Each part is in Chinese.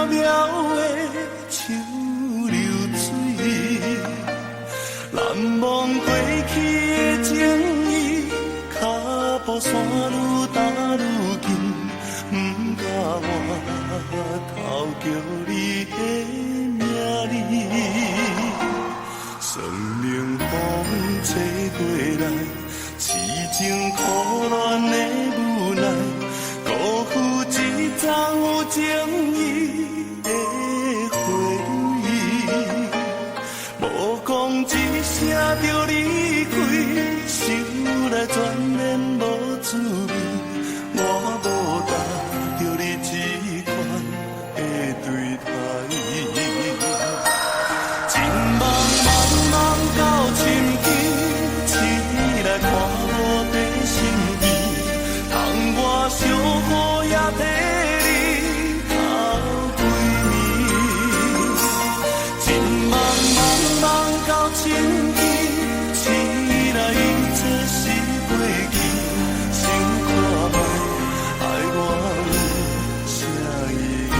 渺的像流水，难忘过去的情谊，脚步山愈踏愈近，不敢回头叫你的名字。霜冷风吹过来，痴情苦恋的无奈，辜负一桩有情义的回忆。无讲一声就离开，想来全然无滋味。我无答着你这款的对待。情茫茫茫到深更，醒来看无在身边，窗外小雨也替你头几暝。情茫茫茫到深更，醒来一切是过去，想看卖爱我有啥意义？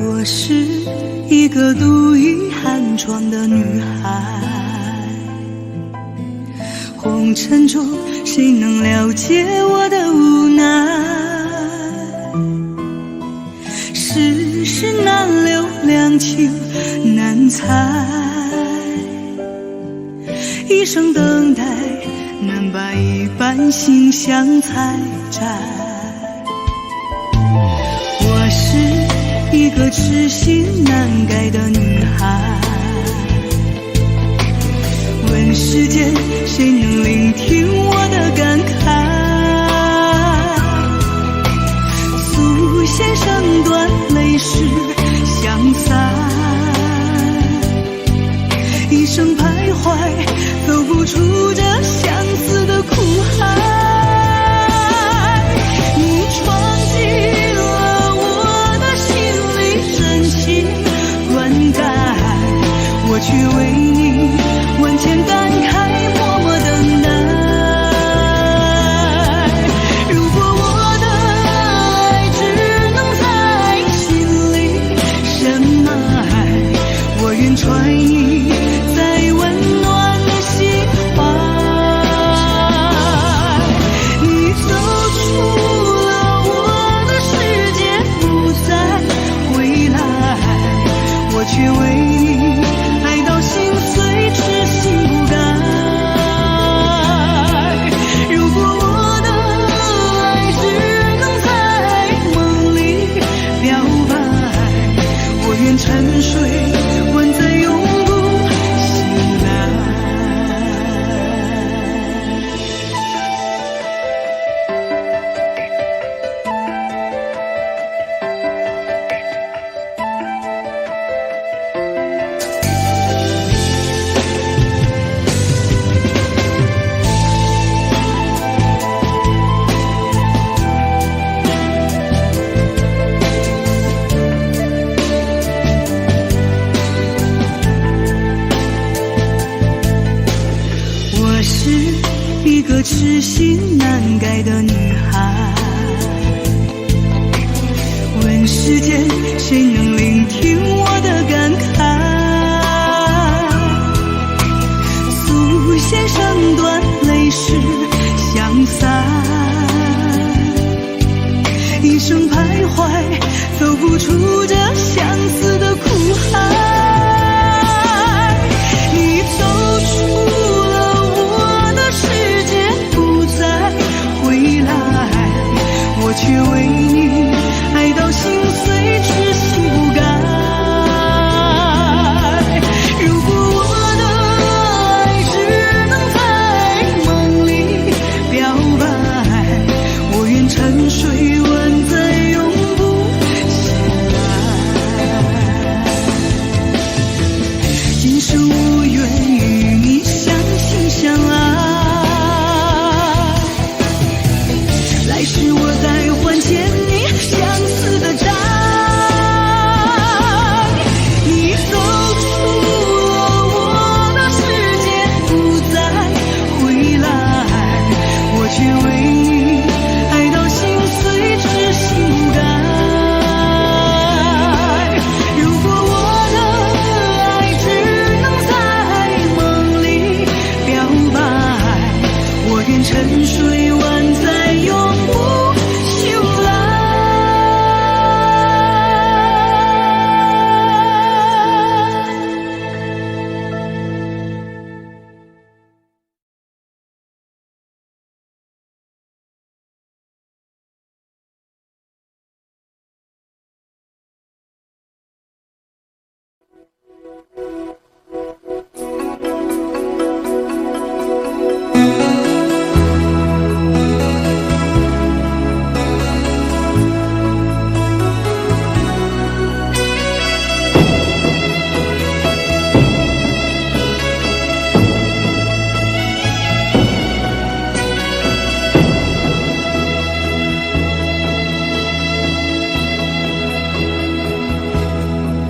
我是一个独倚寒窗的女孩，红尘中谁能了解我的无奈？世事难留，两情难猜，一生等待，难把一半心相采摘。我是一个痴心难改的女孩。问世间谁能聆听我的感慨？素线上断，泪湿相散，一生徘徊，走不出这相思的苦海。你闯进了我的心里，真情灌溉，我却为你万千感慨，默默等待。如果我的爱只能在心里深埋，我愿揣你在温暖的心怀。你走出了我的世界，不再回来，我却为你爱到心碎，痴心不改。如果我的爱只能在梦里表白，我愿沉睡，万载永不醒来。我是一个痴心难改的女孩。问世间谁能聆听我的感慨？素线上断，泪湿相散，一生徘徊，走不出这相思的苦海。你走出世界，不再回来，我却为你爱到心碎，痴心不改。如果我的爱只能在梦里表白，我愿沉睡，万载永不醒来。今生无缘与你相亲相爱，来世我再还欠你相思的债。你走出了我的世界，不再回来，我却为你爱到心碎，痴心不改。如果我的爱只能在梦里表白，我愿沉睡，万载永不醒来。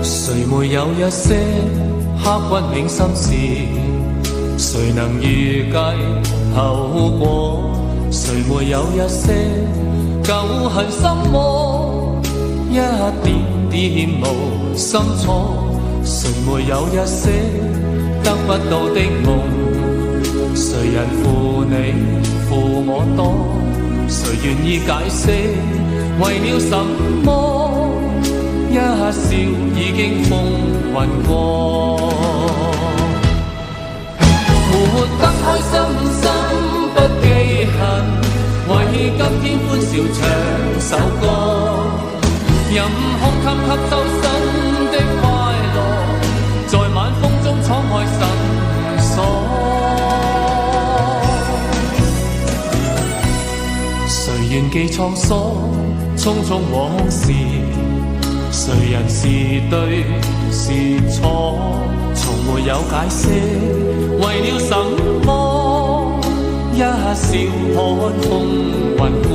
谁没有一些刻骨铭心事？谁能预计後果？誰沒有一些舊恨心魔？一點點無心錯。誰沒有一些得不到的夢？誰人負你負我多？誰願意解釋為了什麼？一笑已經風雲過。活得開心心不記恨，為今天歡笑唱首歌。任空給吸收新的快樂，在晚風中敞開神鎖。誰願記滄桑，匆匆往事，誰人是對是錯，從沒有解釋，為了什麼一笑看風雲過。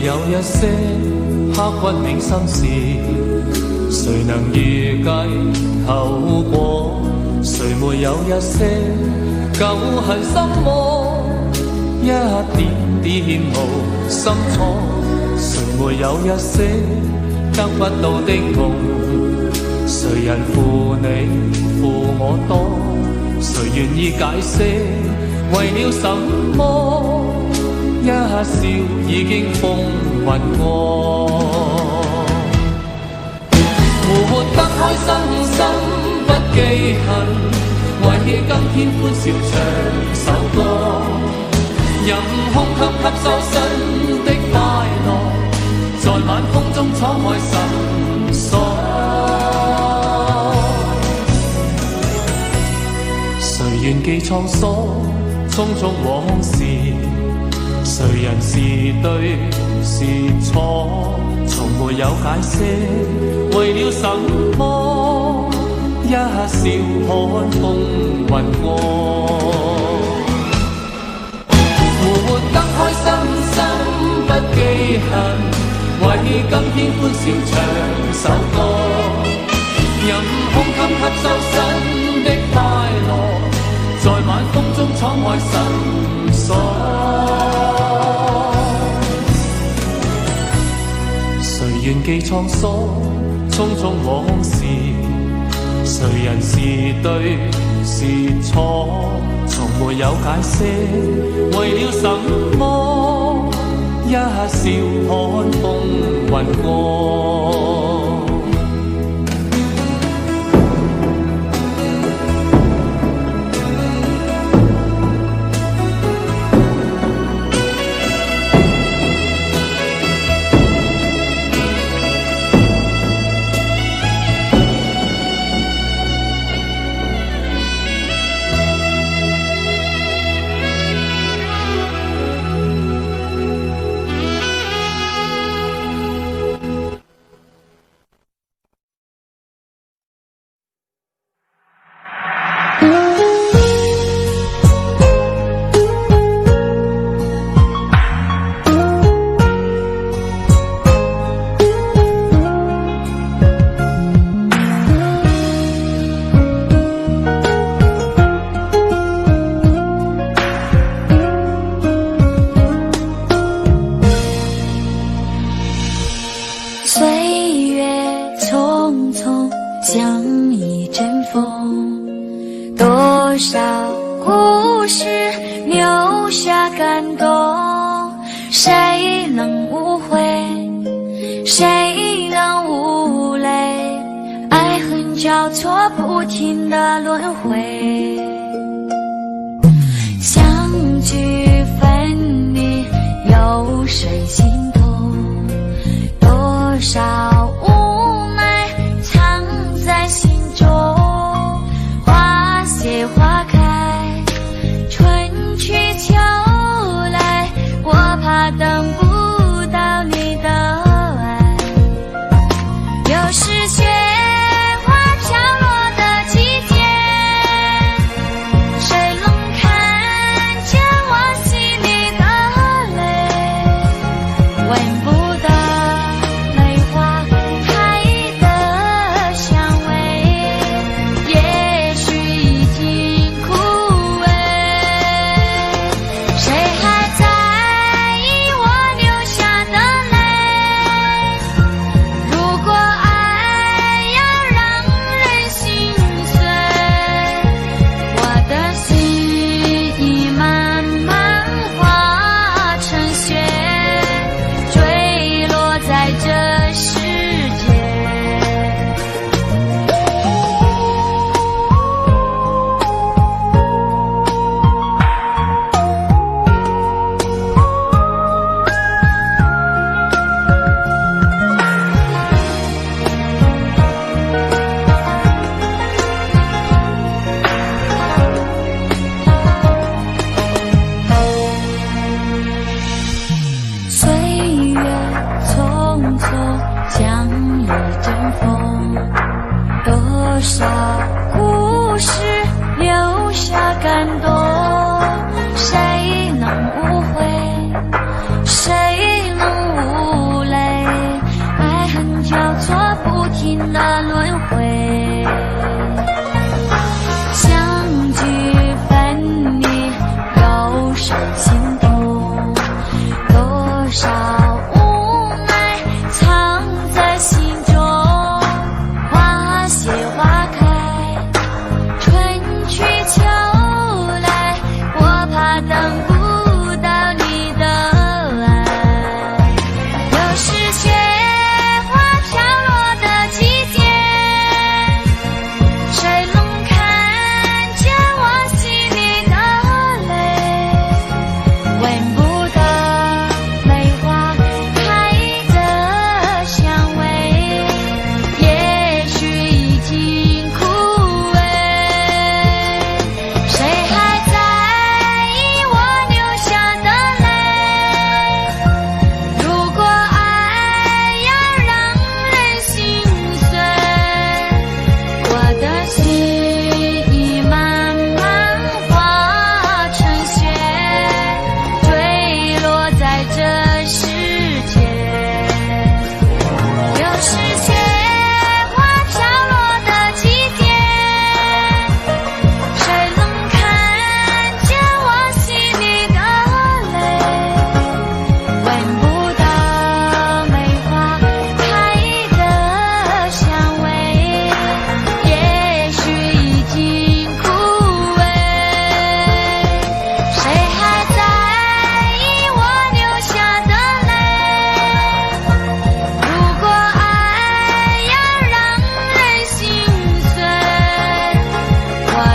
有一些刻骨銘心事，誰能預計後果？誰沒有一些舊恨心魔，一點點無心錯？誰沒有一些得不到的夢？誰人負你負我多？誰願意解釋為了什麼？一笑已經風雲過，活得開心心不記恨，為起今天歡笑唱首歌，任空吸收新的快樂，在晚風中敞開神鎖。誰願記滄桑，匆匆往事，誰人是對是錯，從沒有解釋，為了什麼一笑看風雲過。活得開心心不記恨，為今天歡笑唱首歌，任空吸收新的快樂，在晚風中敞開神鎖。誰願記滄桑，匆匆往事，誰人是對是錯，從沒有解釋，為了什麼一笑看風雲過。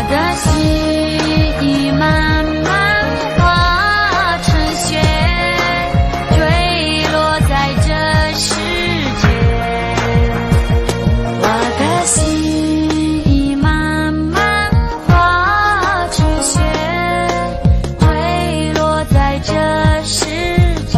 的心已慢慢化成雪，坠落在这世界。我的心已慢慢化成雪，坠落在这世界。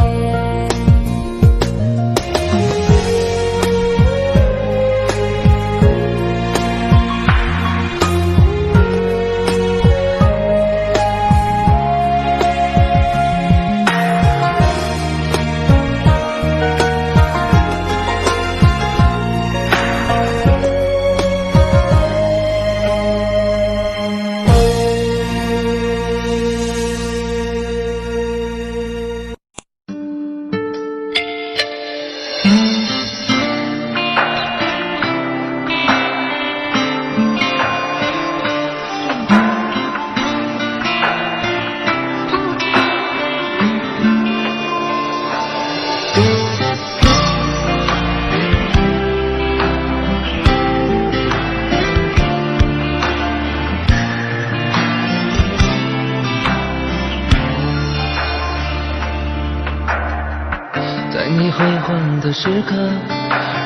在你辉煌的时刻，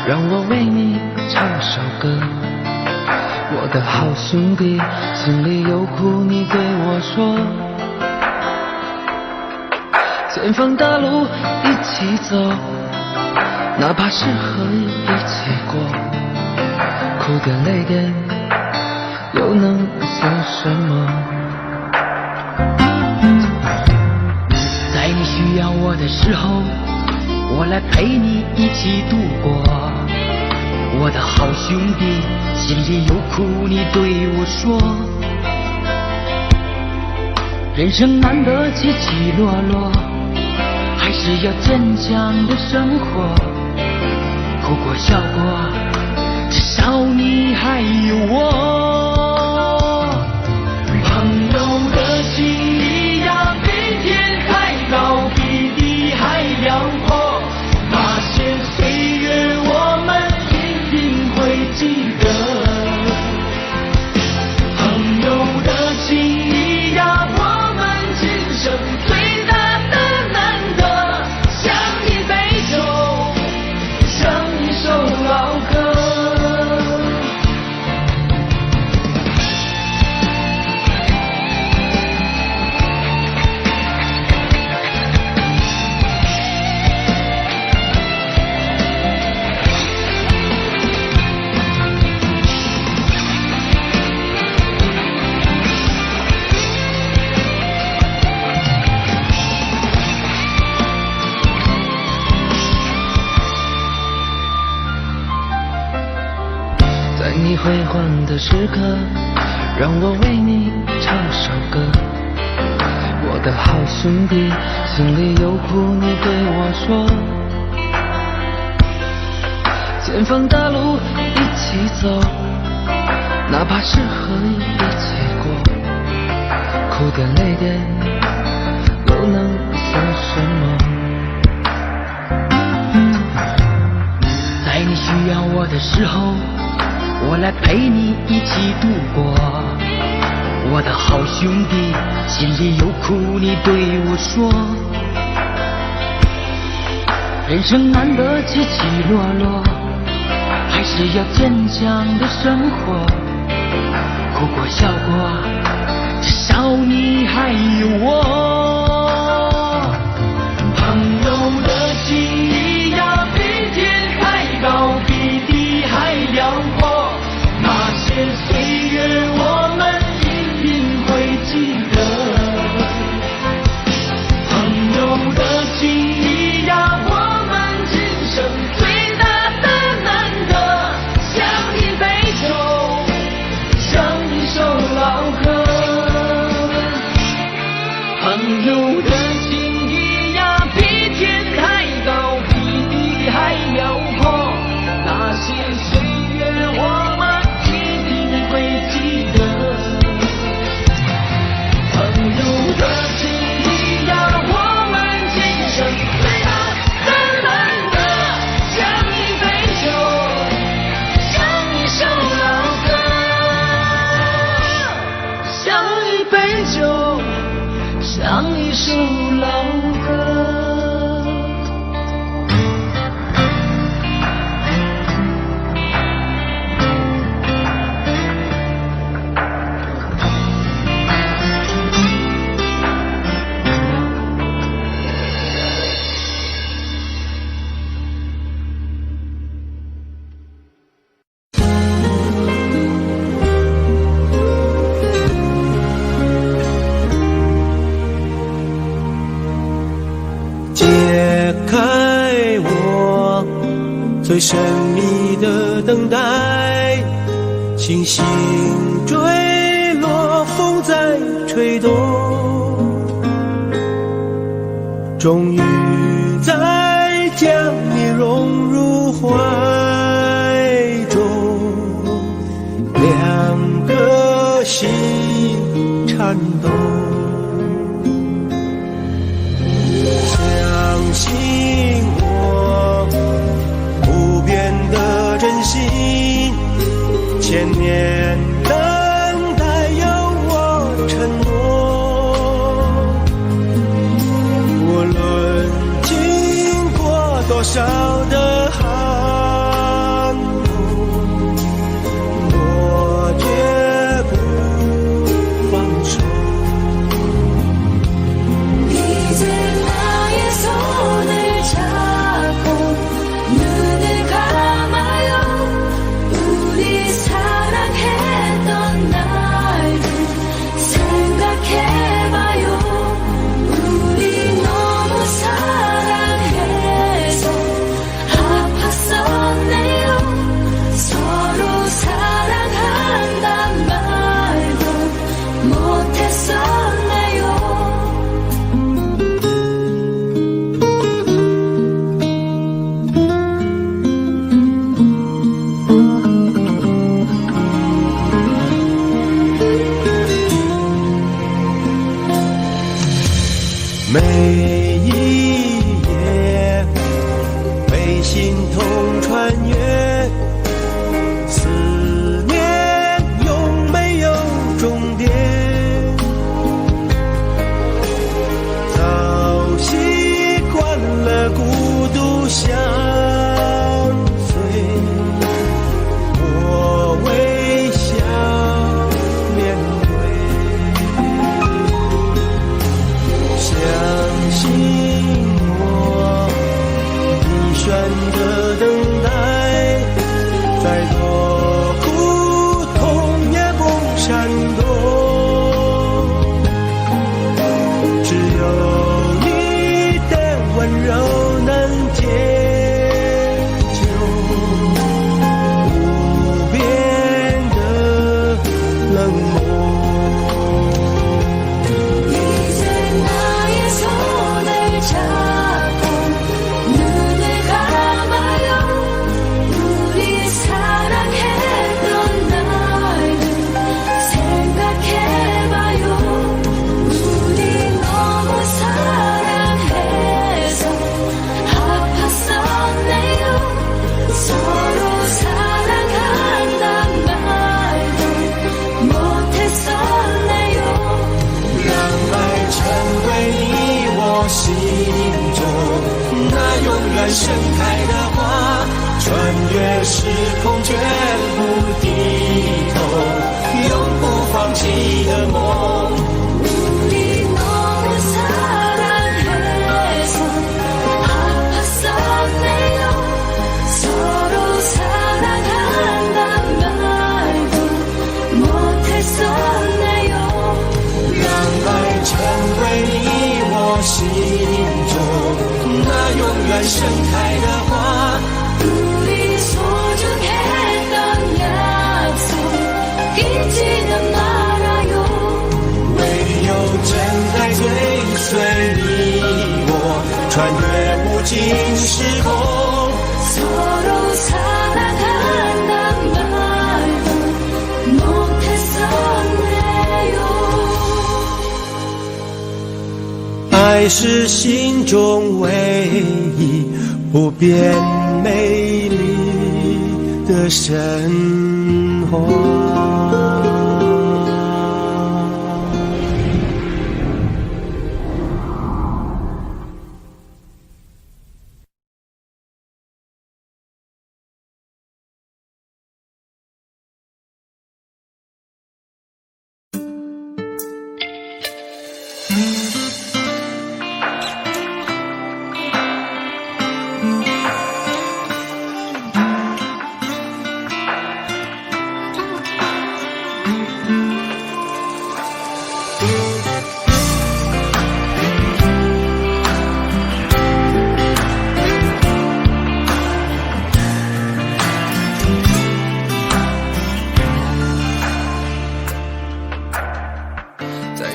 让我为你唱首歌。我的好兄弟，心里有苦你对我说。前方大路一起走，哪怕是河一起过，哭点累点又能算什么？在你需要我的时候，我来陪你一起度过。我的好兄弟，心里有苦你对我说。人生难得起起落落，还是要坚强的生活。哭过笑过，至少你还有我。朋友的心一样，比天还高，比地还辽阔。那些岁月我们一定会记得。朋友的情谊呀，我们今生最大的难得。向你杯酒，向你首老歌。在你辉煌的时刻，让我为你唱首歌。我的好兄弟，心里有苦你对我说。前方大路一起走，哪怕是河一起过，哭点累点又能算什么？在你需要我的时候，我来陪你一起度过。我的好兄弟，心里有苦你对我说。人生难得起起落落，还是要坚强的生活。哭过笑过，至少你还有我。朋友的情谊呀，比天还高，比地还辽阔。那些岁月我们一定会记得。朋友的情谊呀，我们今生最大的难得。向你杯酒，向你首老歌。朋友的情谊呀，比天还高，比地还辽阔。那些岁月我们一定会记得。朋友的情谊呀，我们今生最大的难得。向你杯酒，向你首老歌。像一首老歌。解开我最神秘的等待，星星坠落，风在吹动，终于再将你融入怀中，两颗心颤抖。相信我不变的真心，千年等待有我承诺。无论经过多少的寒冬，我绝不放手。每一夜被心痛穿越，思念永没有终点，早习惯了孤独相随，我微笑面相信我，你选择等待，再多苦痛也不闪躲，只有你的温柔能解救无边的冷漠。盛开的花，穿越时空绝不低头，永不放弃的梦。心中那永远盛开的花， 우리 소중했던 약속 잊지는 말아요. 唯有真爱追随你我，穿越无尽时空， 서로 사랑한단 말도 못했었네요. 爱是心中唯一不变美丽的神话。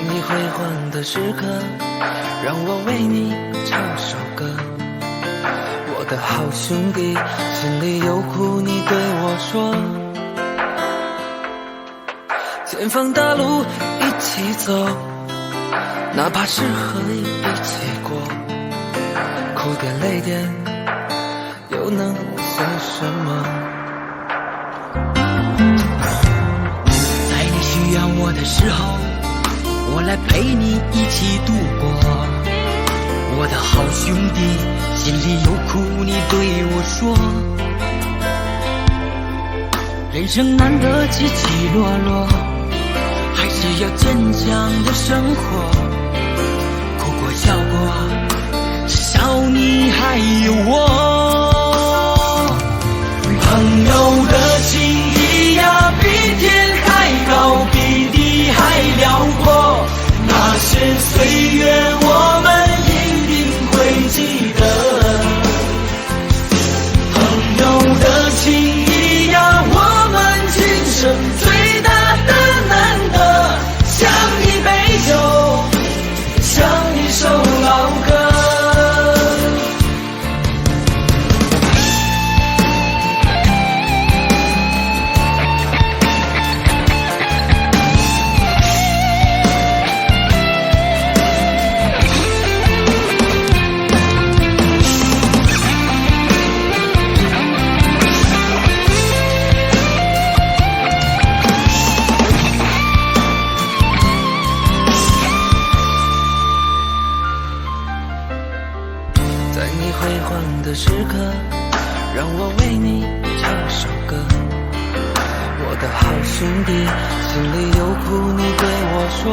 你辉煌的时刻，让我为你唱首歌。我的好兄弟，心里有苦你对我说。前方的路一起走，哪怕是河一起过，哭点泪点又能算什么？在你需要我的时候，我来陪你一起度过。我的好兄弟，心里有苦你对我说。人生难得起起落落，还是要坚强的生活。哭过笑过，至少你还有我。朋友的情谊呀，比天还高，比地还辽阔。那些岁月我们一定会记得。朋友的情谊呀，我们今生最大的难得，像一杯酒，像一首老歌。的时刻，让我为你唱首歌。我的好兄弟，心里有苦你对我说。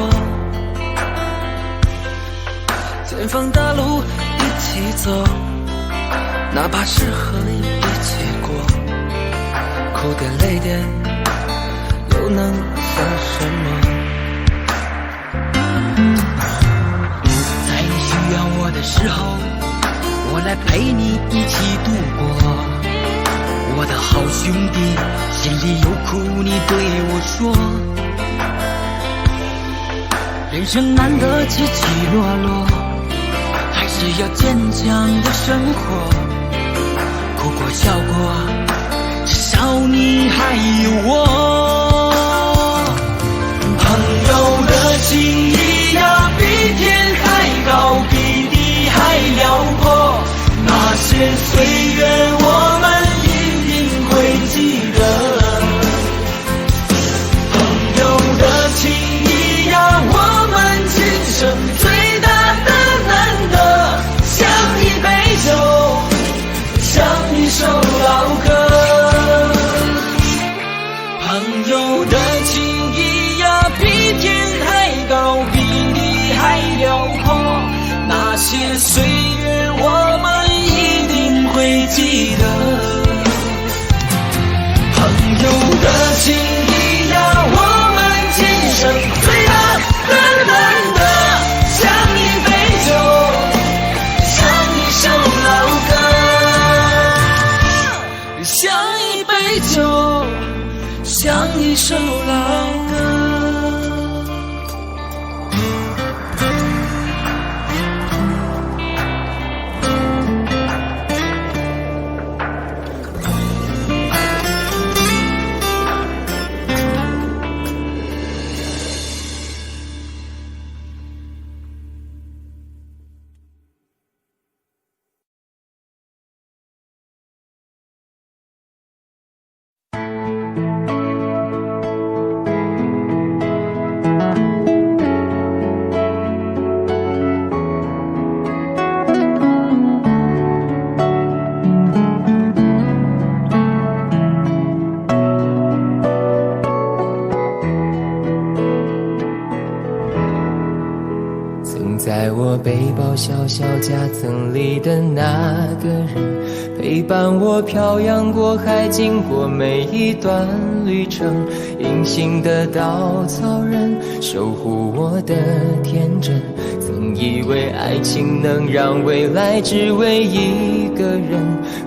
前方的路一起走，哪怕是河一起过，哭点泪点又能算什么？在你需要我的时候，我来陪你一起度过。我的好兄弟，心里有苦你对我说。人生难得起起落落，还是要坚强的生活。哭过笑过，至少你还有我。朋友的情谊呀，比天还高，比地还辽阔。那些岁月我们一定会记得。朋友的情谊呀，我们今生最大的难得，像一杯酒，像一首老歌。朋友的情谊呀，比天还高，比地还辽阔。那些岁月我们一定会记得。朋友的情谊呀，我们今生最大的难得，像一杯酒，像一首老歌，像一杯酒，像一首老歌。在我背包小小夹层里的那个人，陪伴我漂洋过海，经过每一段旅程。隐形的稻草人，守护我的天真。曾以为爱情能让未来只为一个人，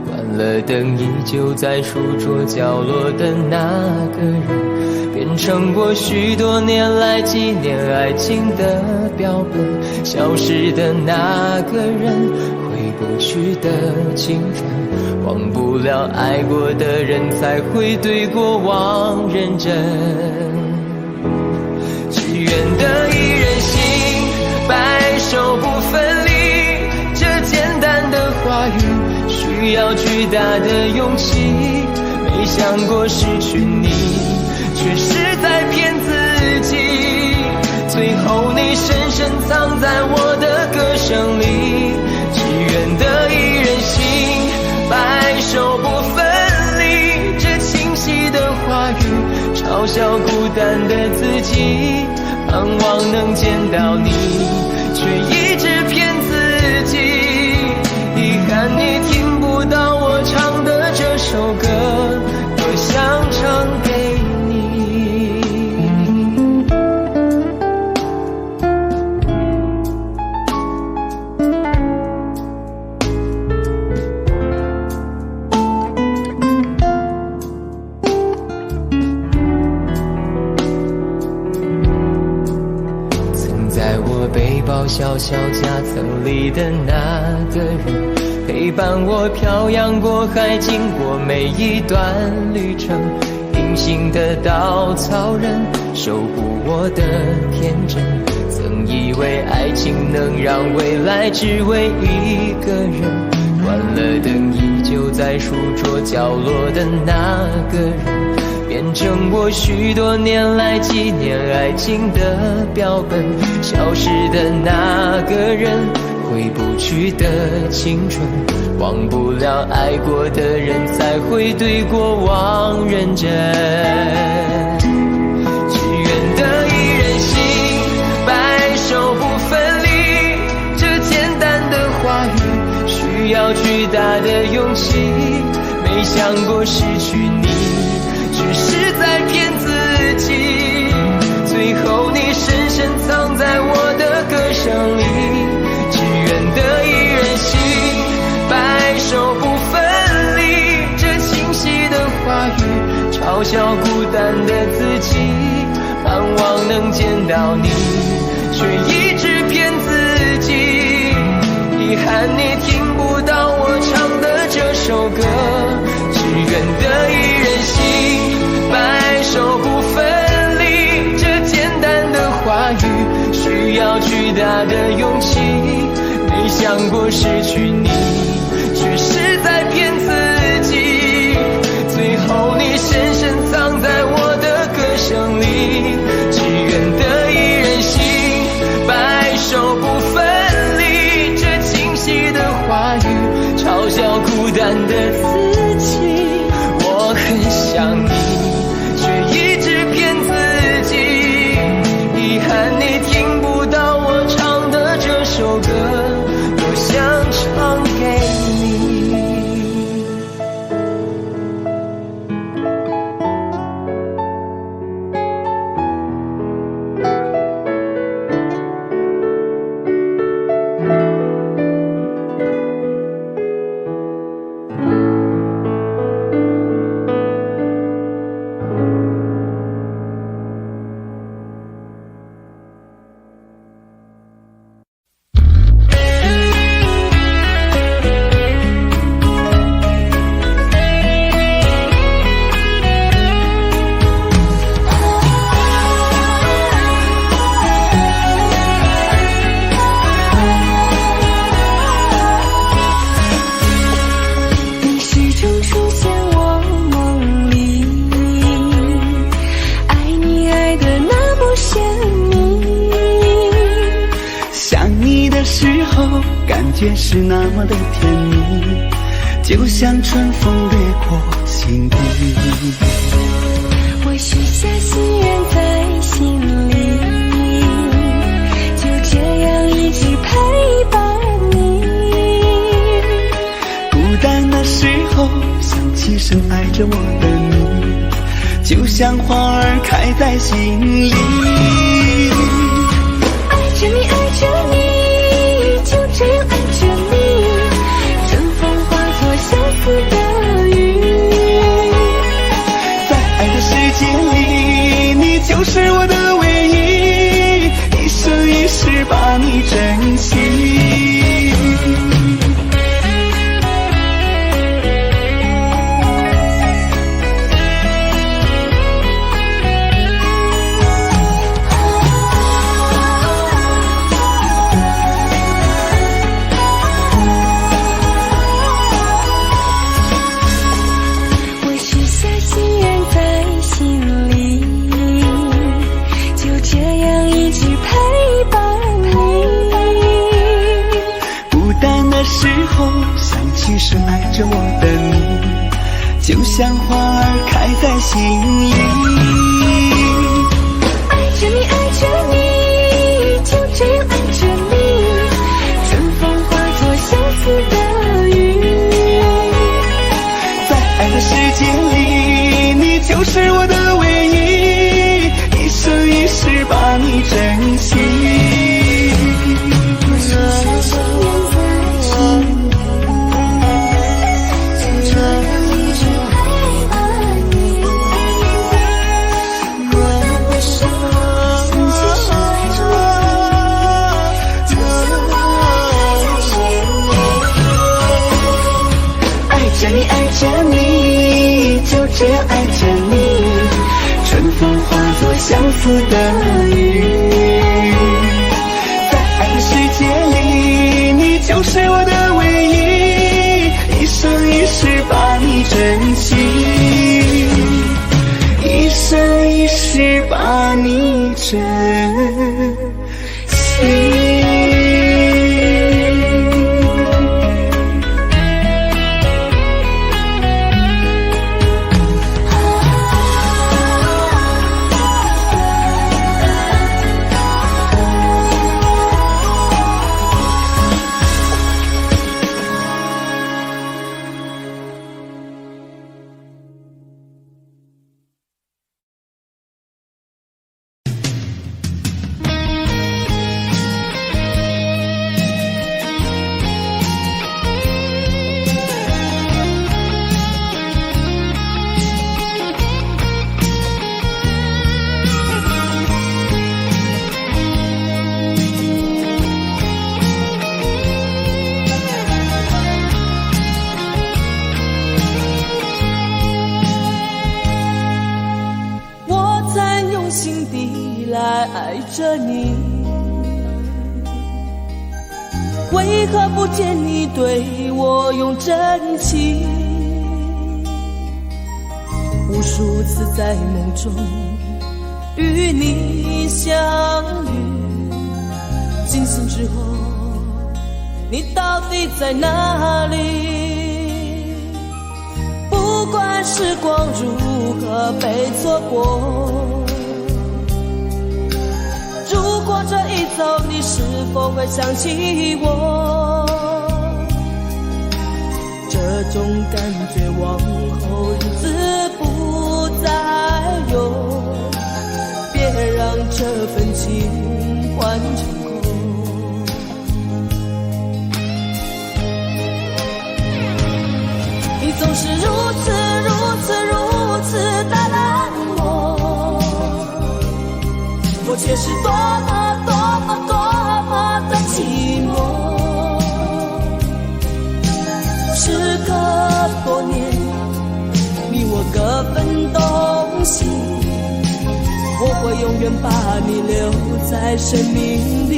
换了灯，依旧在书桌角落的那个人，变成我许多年来纪念爱情的标本。消失的那个人，回不去的青春，忘不了爱过的人，才会对过往认真。只愿得一人心，白首不分离，这简单的话语需要巨大的勇气。没想过失去你，却是在骗自己。最后你深深藏在我的歌声里，只愿得一人心，白首不分离。这清晰的话语嘲笑孤单的自己，盼望能见到你，却一直骗自己。遗憾你听不到我唱的这首歌，多想唱给你。曾在我背包小小夹层里的那个人，陪伴我漂洋过海，经过每一段旅程。隐形的稻草人，守护我的天真。曾以为爱情能让未来只为一个人，关了灯依旧在书桌角落的那个人，变成我许多年来纪念爱情的标本。消失的那个人，回不去的青春，忘不了爱过的人，才会对过往认真。只愿得一人心，白首不分离。这简单的话语需要巨大的勇气。没想过失去你，只是在骗自己。最后你深深藏在我的歌声里，只愿得一人心，白首不分离。这清晰的话语嘲笑孤单的自己，盼望能见到你，却一直骗自己。遗憾你听不到我唱的这首歌，只愿得一人心，白首不分离。这简单的话语需要巨大的勇气。没想过失去你，却是在骗自己。最后你深深藏在我的歌声里，只愿得一人心，白首不分离。这清晰的话语嘲笑孤单的自己。我很想你，却一直骗自己。遗憾你听不到我唱的这首歌，多想唱给你。觉是那么的甜蜜，就像春风掠过心底。我许下心愿在心里，就这样一直陪伴你。孤单的时候想起深爱着我的你，就像花儿开在心里。爱着你，爱着你，就这样爱着你，春风化作相思的候，想起深爱着我的你，就像花儿开在心里。爱着你，爱着你，就这样爱着你，春风化作相思的雨。在爱的世界里，你就是我的唯一，一生一世把你珍惜。爱着你，就这样爱着你，春风化作相思的雨。在爱的世界里，你就是我的唯一，一生一世把你珍惜，一生一世把你珍惜。爱着你，为何不见你对我用真情？无数次在梦中与你相遇，惊醒之后，你到底在哪里？不管时光如何被错过，如果这一走，你是否会想起我？这种感觉往后日子不再有，别让这份情换成空。你总是如此的冷漠，我却是多么的寂寞。时隔多年，你我各分东西，我会永远把你留在生命里。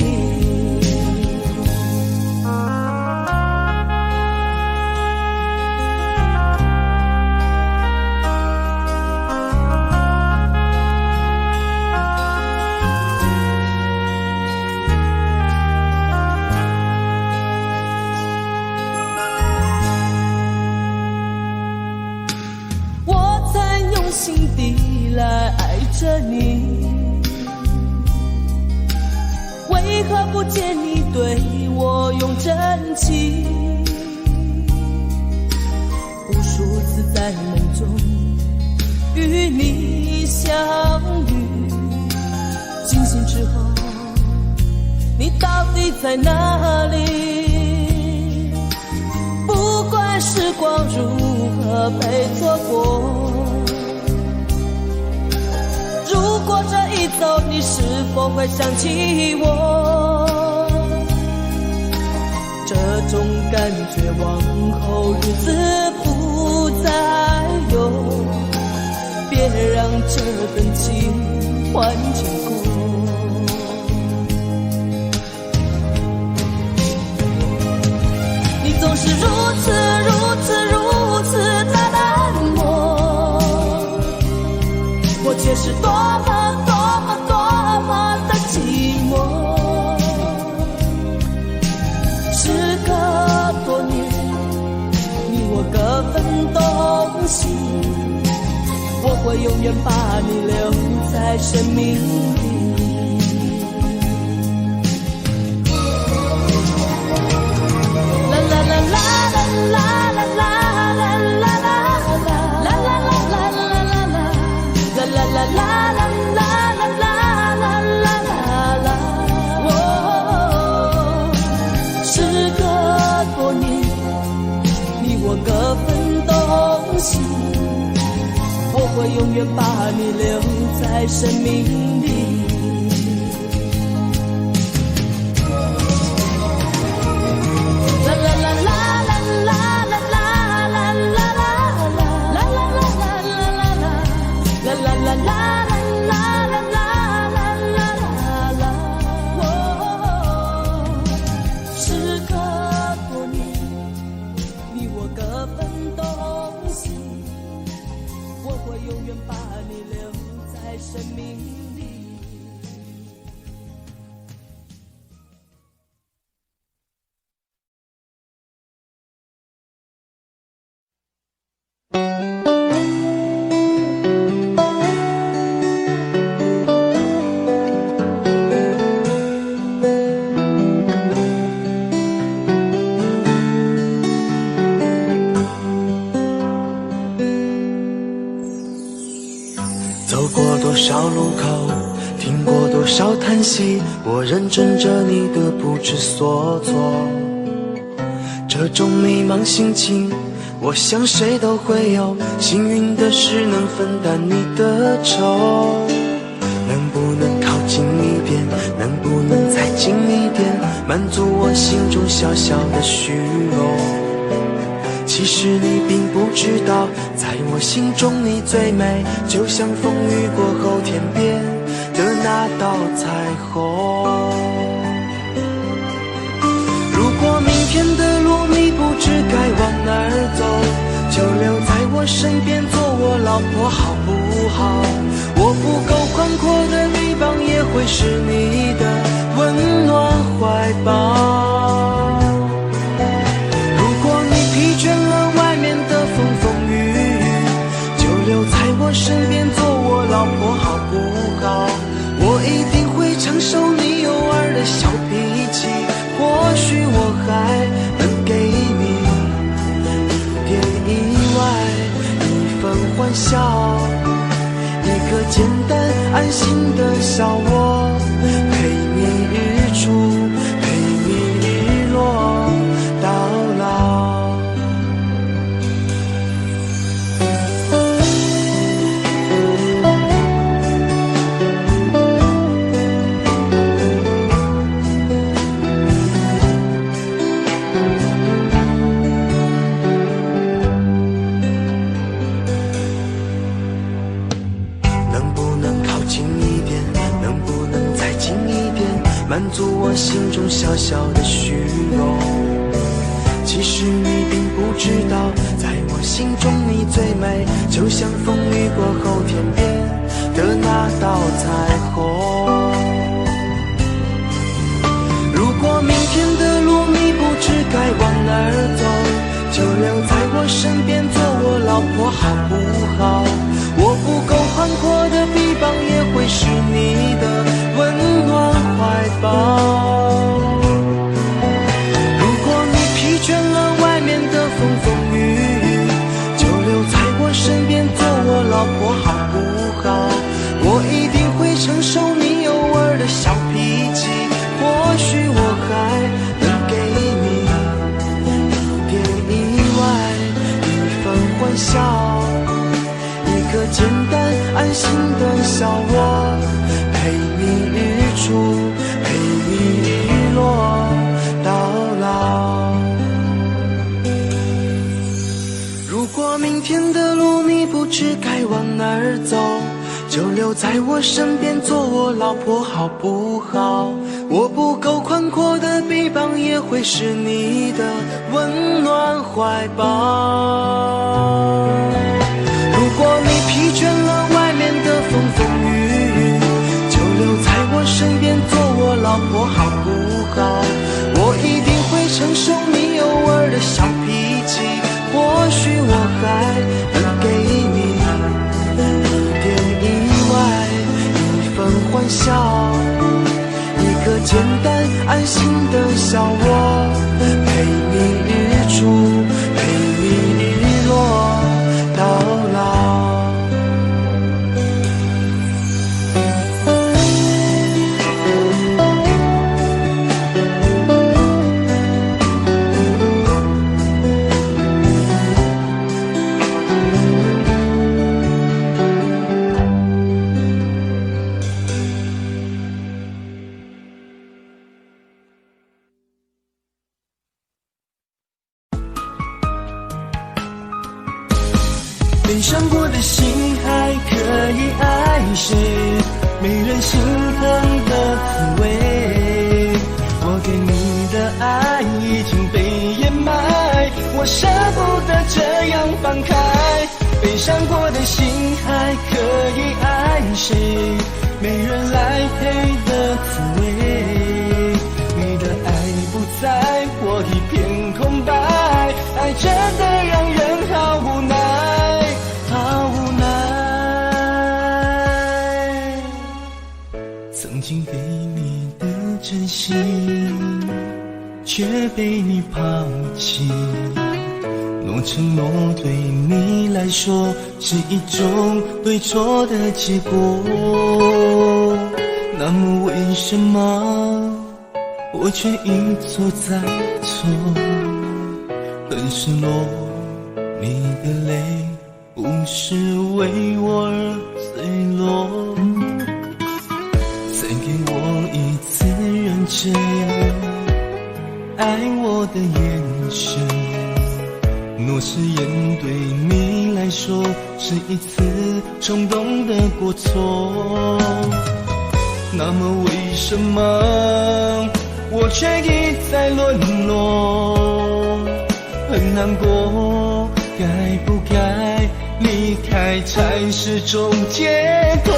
心底来爱着你，为何不见你对我用真情？无数次在梦中与你相遇，惊醒之后，你到底在哪里？不管时光如何被错过，如果这一走，你是否会想起我？这种感觉往后日子不再有，别让这份情换成空。你总是如此的冷漠，我却是多么的寂寞。时隔多年，会永远把你留在生命里。时隔多年，你我各分东西，我会永远把你留在生命里。生命里。走过多少路口，听过多少叹息，我认真着你的不知所措。这种迷茫心情，我想谁都会有，幸运的是能分担你的愁。能不能靠近一点，能不能再近一点，满足我心中小小的虚荣。其实你并不知道，在我心中你最美，就像风雨过后天边的那道彩虹。如果明天的路你不知该往哪儿走，就留在我身边做我老婆好不好？我不够宽阔的臂膀也会是你的温暖怀抱。身边做我老婆好不好？我一定会承受你偶尔的小脾气，或许我还能给你一点意外，一份欢笑，一个简单安心的小窝，陪你日出，陪你日落到老。满足我心中小小的虚荣。其实你并不知道，在我心中你最美，就像风雨过后天边的那道彩虹。如果明天的路你不知该往哪儿走，就留在我身边做我老婆好不好？我不够宽阔的臂膀也会是你的温暖怀抱。如果你疲倦了外面的风风雨雨，就留在我身边做我老婆好不好？我一定会承受你偶尔的小脾气，或许我还能给你一点意外，一份欢笑，一个简单安心的小窝，陪你日出，陪你日落到老。如果明天的路你不知该往哪儿走，就留在我身边做我老婆好不好？我不够宽阔的臂膀也会是你的温暖怀抱。如果你疲倦了外面的风风雨雨，就留在我身边做我老婆好不好？我一定会承受你偶尔的小脾气，或许我还能给你笑，一个简单安心的小窝，陪你日出，陪你日落到老。悲伤过的心还可以爱谁？没人心疼的滋味。我给你的爱已经被掩埋，我舍不得这样放开。悲伤过的心还可以爱谁？没人来陪的滋味。你的爱不在，我一片空白，爱真的让人好无奈。好无奈，曾经给你的真心，却被你抛弃。诺承诺对你来说是一种对错的结果，那么为什么我却一错再错？很失落，你的泪不是为我而坠落，再给我一次认真爱我的眼神。若誓言对你来说是一次冲动的过错，那么为什么我却一再沦落？很难过，该不该离开才是种解脱？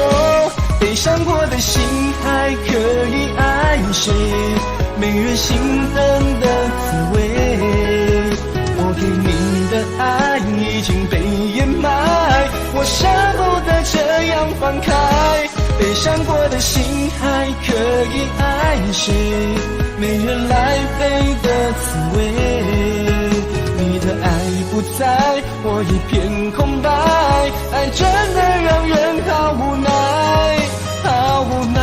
悲伤过的心还可以爱谁？没人心疼的滋味。我给你的爱已经被掩埋，我舍不得这样放开。悲伤过的心还可以爱谁？没人来陪的滋味。你的爱不在，我一片空白，爱真的让人好无奈，好无奈。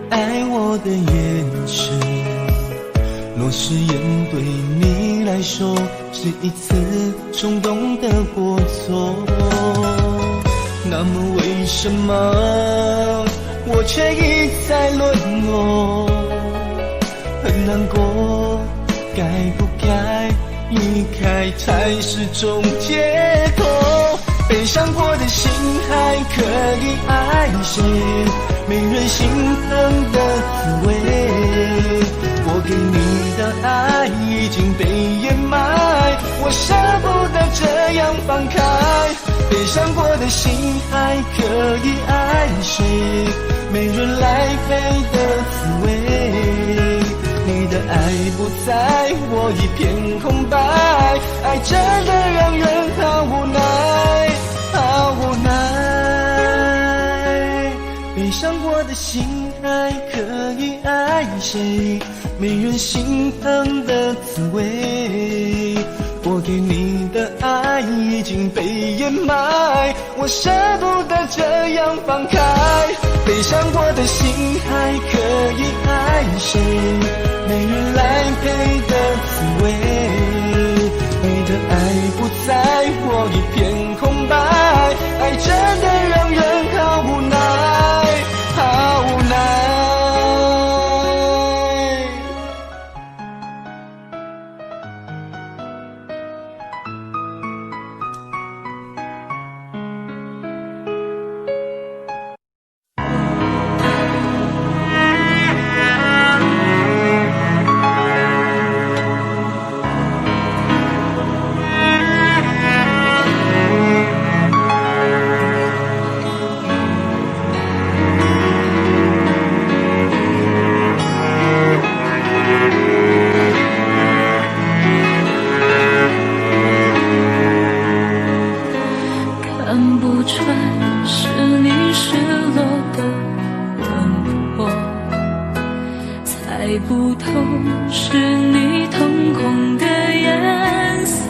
爱我的眼神，若誓言对你来说是一次冲动的过错，那么为什么我却一再沦落？很难过，该不该离开才是种解脱？悲伤过的心还可以爱谁？没人心疼的滋味。我给你的爱已经被掩埋，我舍不得这样放开。悲伤过的心还可以爱谁？没人来陪的滋味。你的爱不在，我一片空白，爱真的让人好无奈，好无奈。悲伤过的心还可以爱谁？没人心疼的滋味。我给你的爱已经被掩埋，我舍不得这样放开。悲伤过的心还可以爱谁？没人来陪的滋味。你的爱不在，在我一片空白，爱真的让人好无奈，好无奈。看不穿是你失落的轮廓，猜不透是你瞳孔的颜色。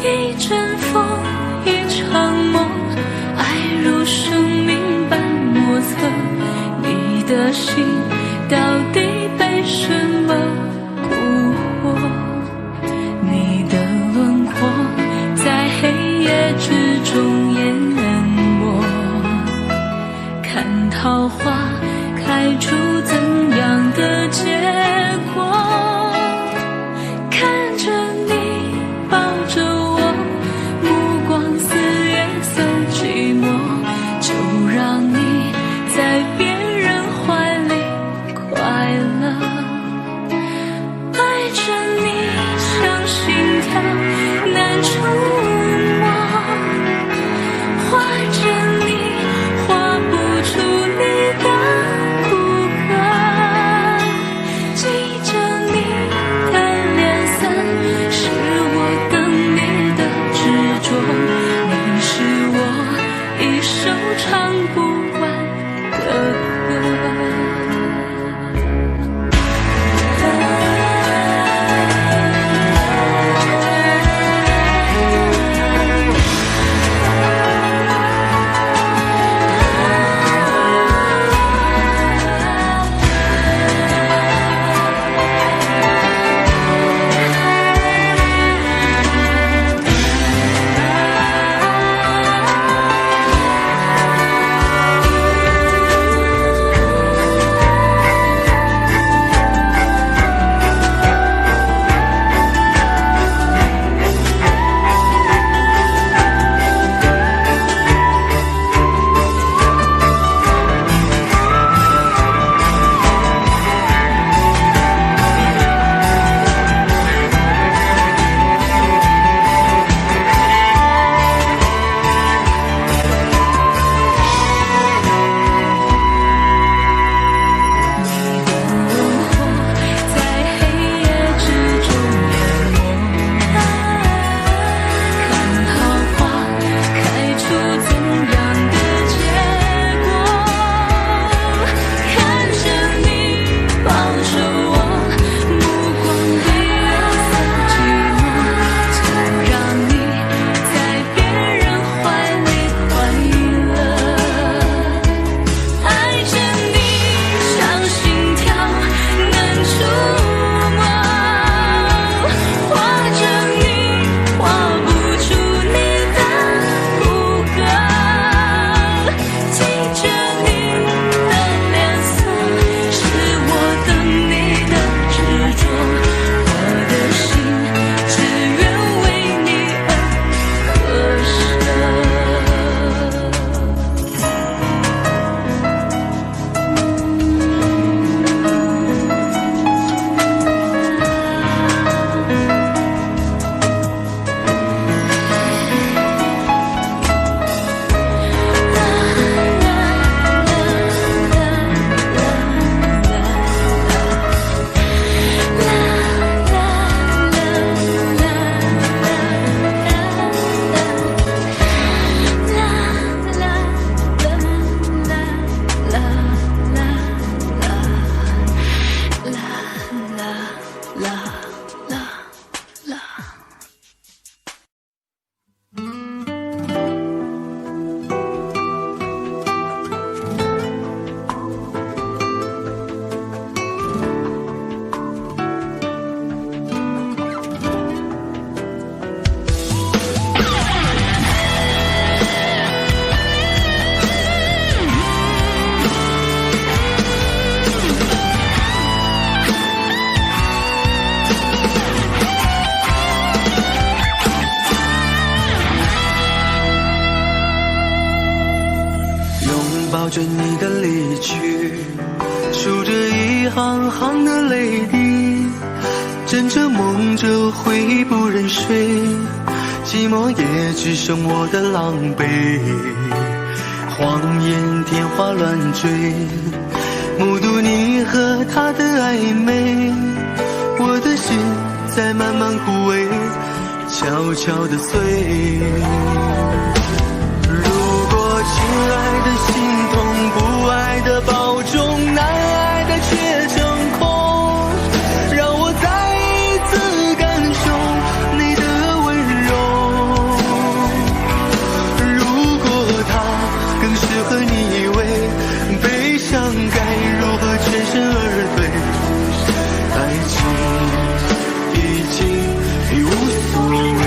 一阵风，一场梦，爱如生命般莫测。你的心到底被什么蛊惑？你的轮廓在黑夜之中淹没，看桃花开出怎样的结果？看着你抱着我，目光似月色寂寞，就让你在别人怀里快乐。爱着你像心跳难触摸，画着你画不出你的骨骼，笑着你的离去，数着一行行的泪滴，枕着梦着回不忍睡，寂寞也只剩我的狼狈。谎言天花乱坠，目睹你和他的暧昧，我的心在慢慢枯萎，悄悄地碎。如果亲爱的心痛，不爱的保重，难爱的却成空，让我再一次感受你的温柔。如果他更适合你以为，悲伤该如何全身而退？爱情已经已无所谓。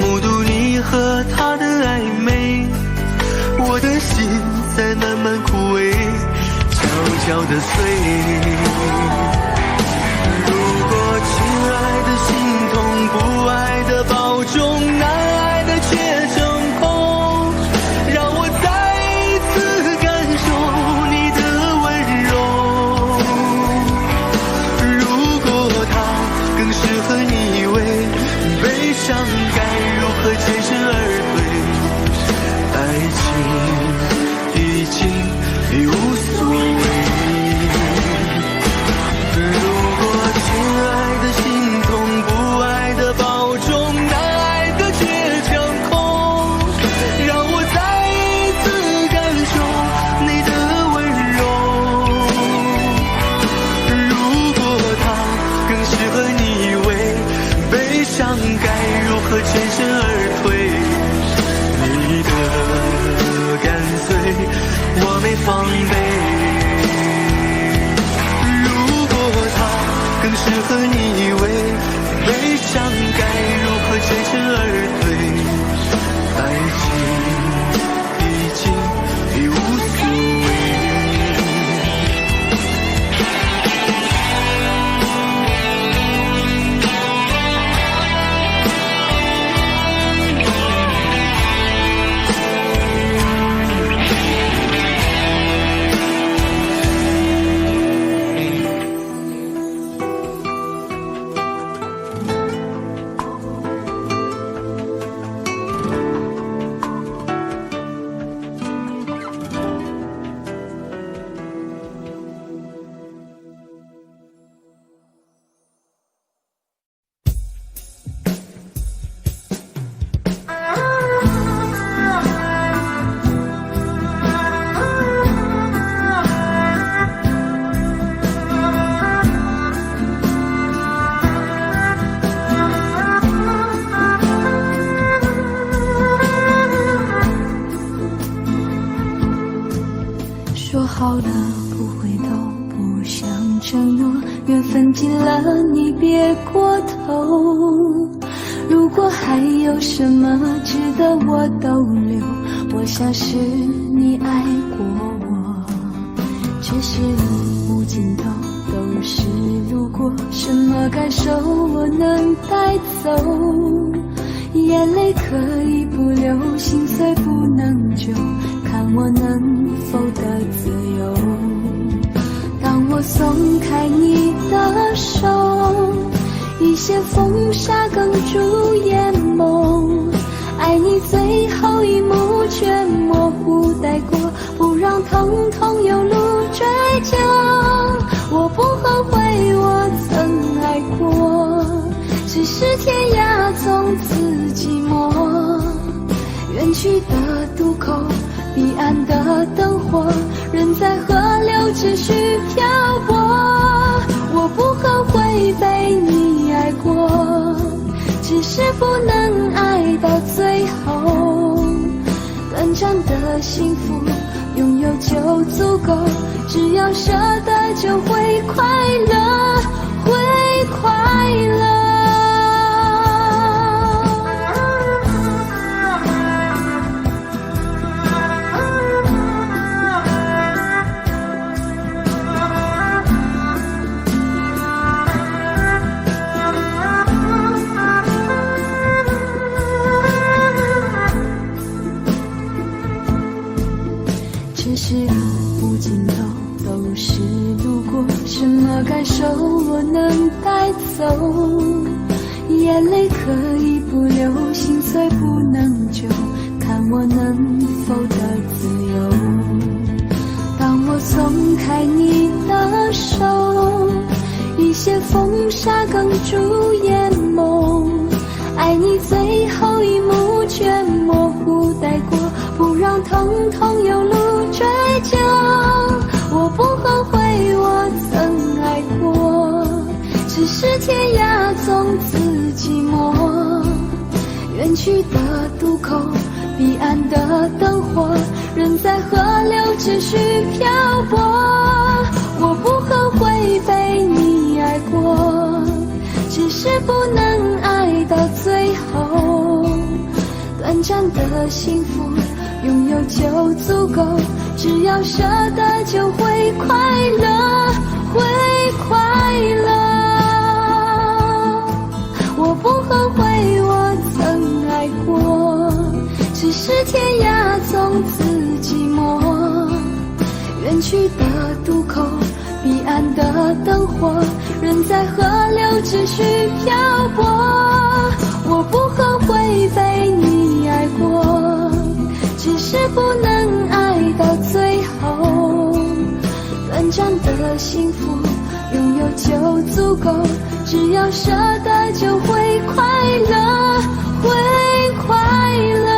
目睹你和他的暧昧，我的心在慢慢枯萎，悄悄地碎。如果亲爱的心痛，不爱的保重，难爱的却成空，让我再一次感受你的温柔。如果他更适合你以为，悲伤该如何全身而退？爱情已经已无所谓。如果亲爱的心痛，不爱的保重，难爱的却成空，让我再一次感受你的温柔。如果他更适合你以为，悲伤该如何全身而退？你的干脆我没防备。如果他更适合你以为，悲伤该如何全身而退？爱情已经已无所谓。说好了不回头，不想承诺，缘分尽了你别过头。如果还有什么值得我逗留，我想是你爱过我。这是路无尽头，都是路过，什么感受我能带走？眼泪可以不流，心碎不能救，看我能否得自由。当我松开你的手，一些风沙哽住眼眸，爱你最后一幕却模糊带过，不让疼痛有路追究。我不后悔我曾爱过，只是天涯从此寂寞。远去的渡口，彼岸的灯火，人在河流只需漂泊。我不后悔被你爱过，只是不能爱到幸福，拥有就足够，只要舍得就会快乐，会快乐。城市的无尽头都是路过，什么感受我能带走？眼泪可以不流，心碎不能救，看我能否得自由。当我松开你的手，一些风沙哽住眼眸，爱你最后一幕却模糊带过，不让疼痛有路追究。我不后悔我曾爱过，只是天涯总自寂寞。远去的渡口，彼岸的灯火，人在河流只需漂泊。我不后悔被你爱过，只是不能爱到最后。短暂的幸福，拥有就足够，只要舍得就会快乐，会快乐。我不后悔我曾爱过，只是天涯总自寂寞。远去的渡口，彼岸的灯火，人在河流只需漂泊。我不后悔被你爱过，只是不能爱到最后。短暂的幸福，拥有就足够，只要舍得就会快乐，会快乐。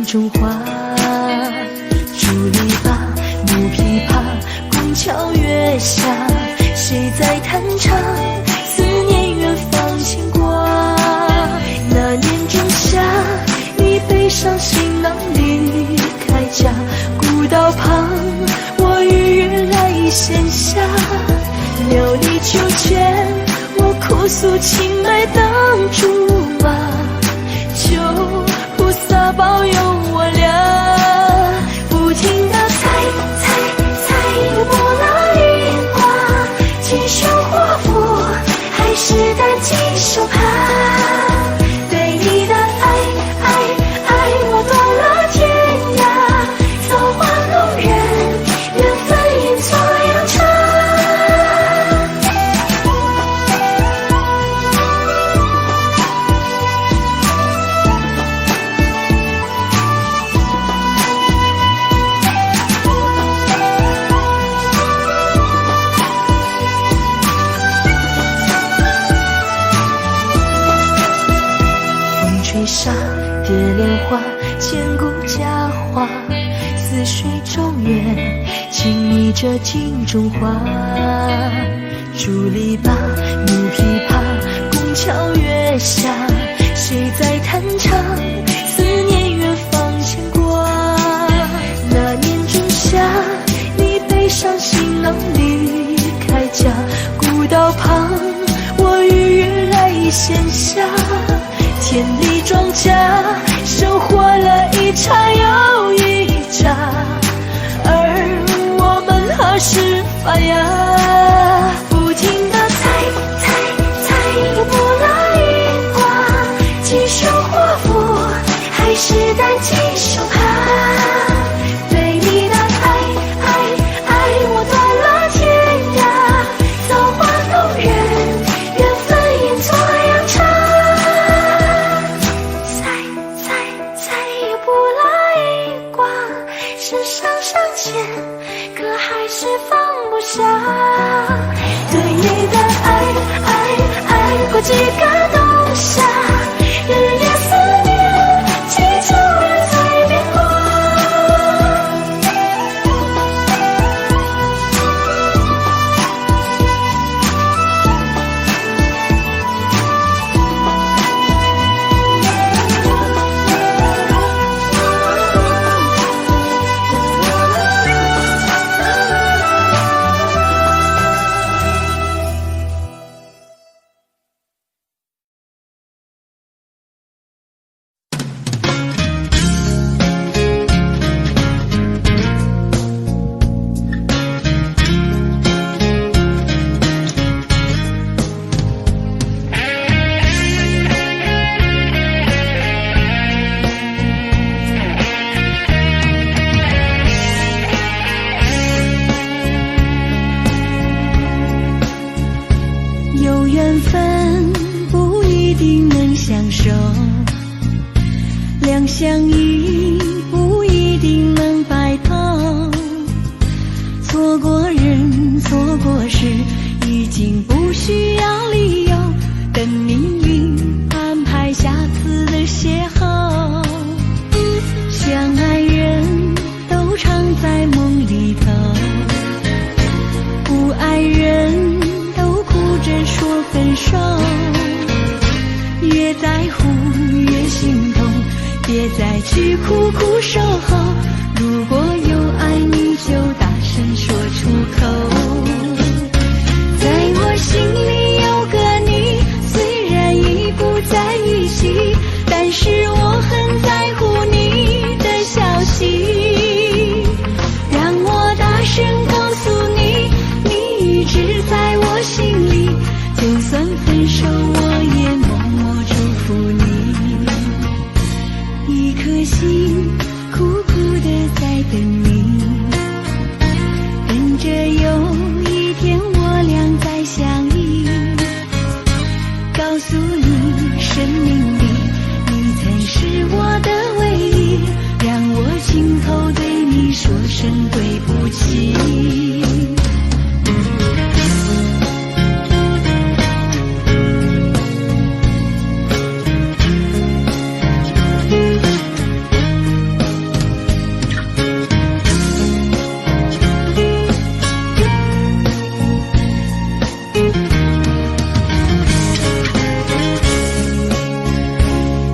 中华，竹篱笆，木琵琶，宫桥月下，谁在弹唱？思念远方牵挂。那年仲夏，你背上行囊离开家，古道旁，我与月来闲暇。袅丽秋千，我哭诉情爱当竹马，求菩萨保佑我俩，不停地猜波浪云花，几手华服，还是单骑手帕。对你的爱，我断了天涯，造化弄人，缘分阴错阳差。吹沙蝶莲花，千古佳话。似水中月，轻昵着镜中花。竹篱笆，木琵琶，宫桥月下，谁在弹唱？思念远方牵挂。那年仲夏，你背上行囊离开家，古道旁，我与月来闲暇。田里庄稼，收获了一茬又一茬，发芽，不停地猜，又不来一卦，几手祸福，还是担惊受怕。对你的爱，我断了天涯，造化弄人，缘分演作阳差。猜，又不来一卦，身上伤钱，可还是放不下。对你的爱过几个冬夏，日夜思念，祈求人才变化。有缘分不一定能相守，两相依不一定能白头。错过人，错过事，已经不需要理由，等命运安排下次的邂逅。相爱人都常在梦里头，不爱人说分手，越在乎越心痛，别再去苦苦守候。如果有爱你就大声说出口。在我心里有个你，虽然已不在一起，但是我很在乎你的消息。让我大声告诉你，你一直在我心里，就算分手我也默默祝福你。一颗心苦苦地在等你，等着有一天我俩再相依。告诉你生命里你曾是我的唯一，让我亲口对你说声对不起。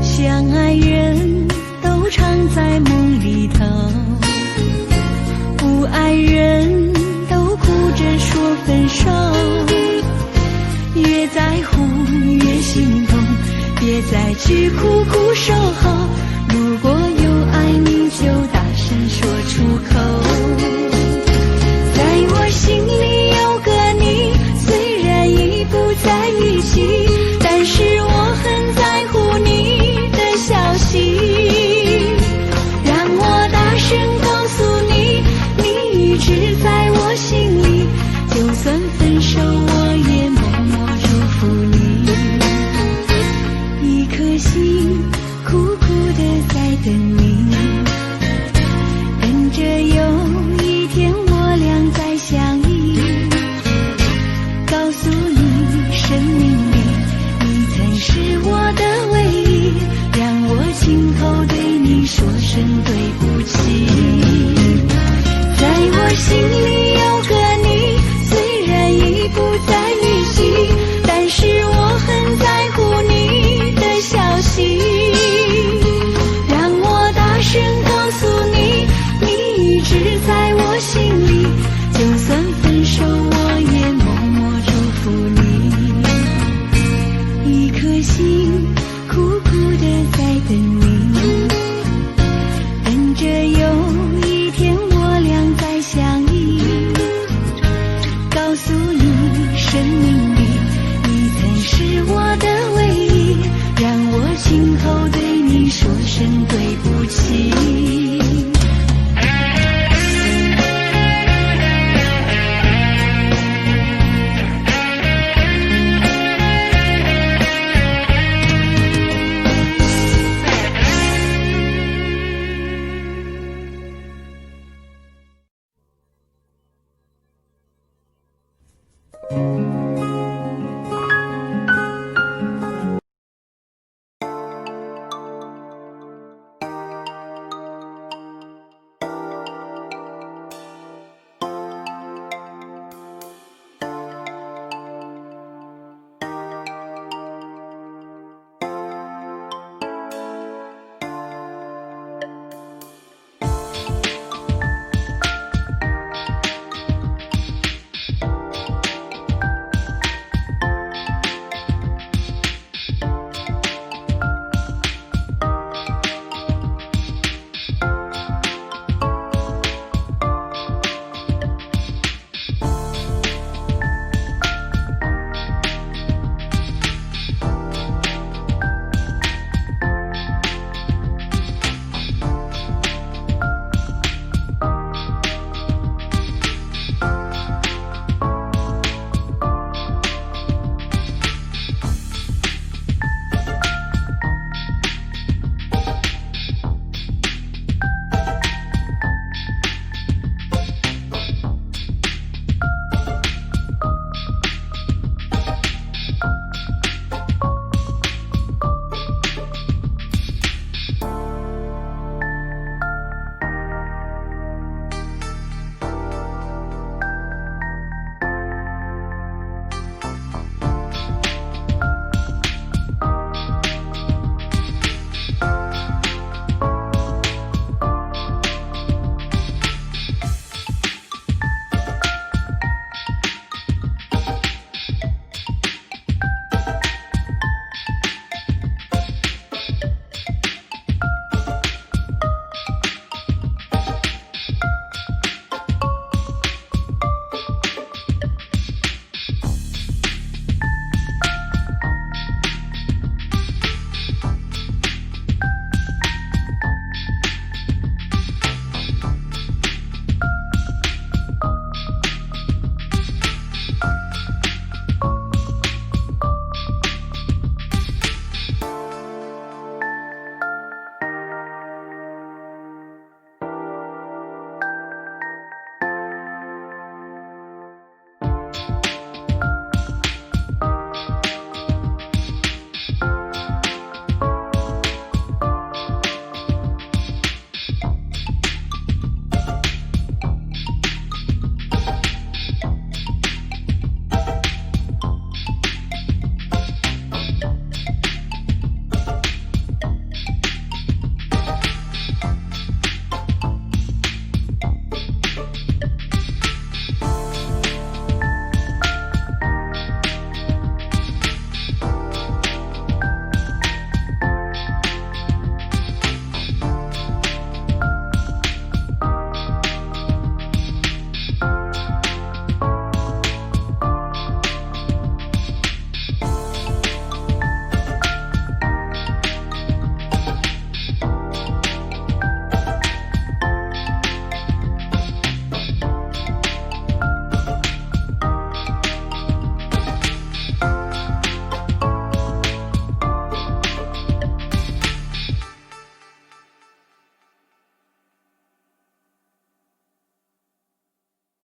相爱人都常在梦里头，不爱人都哭着说分手。越在乎越心痛，别再去苦苦守候。如果有爱你就大声说出口。在我心里有个你，虽然已不在一起，但是我很在乎你的消息。让我大声告诉你，你一直在我心里，就算分手我也默默祝福你。一颗心苦苦地在等你，等着有一天我俩再相依。告诉你生命里你曾是我的唯一，让我亲口对你说声对不起。